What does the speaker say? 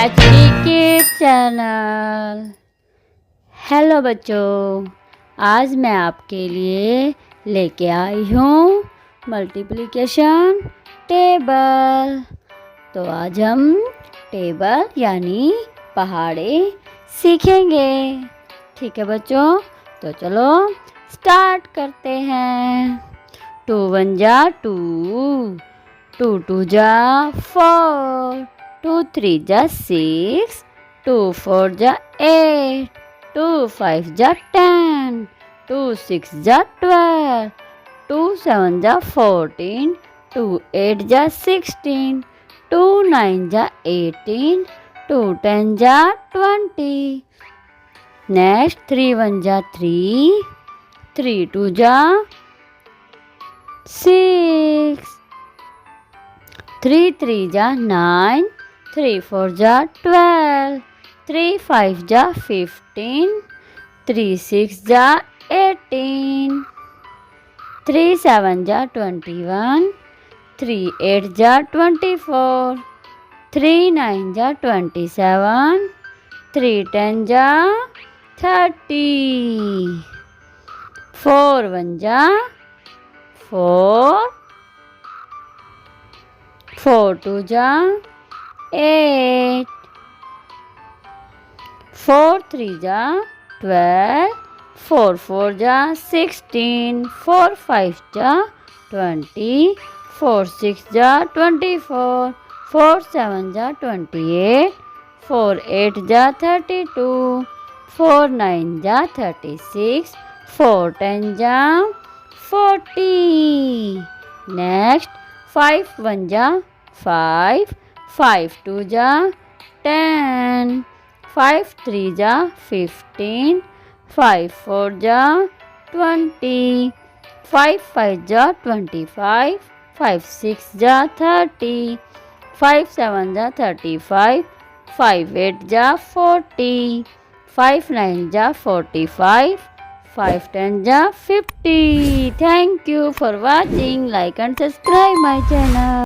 HD kids channel. Hello बच्चों, आज मैं आपके लिए लेके आई हूँ मल्टीप्लिकेशन टेबल। तो आज हम टेबल यानी पहाड़े सीखेंगे। ठीक है बच्चों, तो चलो स्टार्ट करते हैं। 2 1 जा 2, 2 2 जा 4, 2 3 जा 6, 2 4 जा 8, 2 5 जा 10, 2 6 जा 12, 2 7 जा 14, 2 8 जा 16, 2 9 जा 18, 2 10 जा 20। नेक्स्ट 3 1 जा 3, 3 2 जा 6, 3 3 जा 9, 3 4 जा 12, 3 5 जा 15, 3 6 जा 18, 3 7 जा 21, 3 8 जा 24, 3 9 जा 27, 3 10 जा 30, 4 1 जा 4, 4 2 जा 8, 4 3 जा 12, 4 4 जा 16, 4 5 जा 20, 4 6 जा 24, 4 7 जा 28, 4 8 जा 32, 4 9 जा 36, 4 10 जा 40। नेक्स्ट 5 1 जा 5, 5 2 जा 10, 5 3 जा 15, 5 4 जा 20, 5 5 जा 25, 5 6 जा 30, 5 7 जा 35, 5 8 जा 40, 5 9 जा 45, 5 10 जा 50। Thank you for watching. Like and subscribe my channel.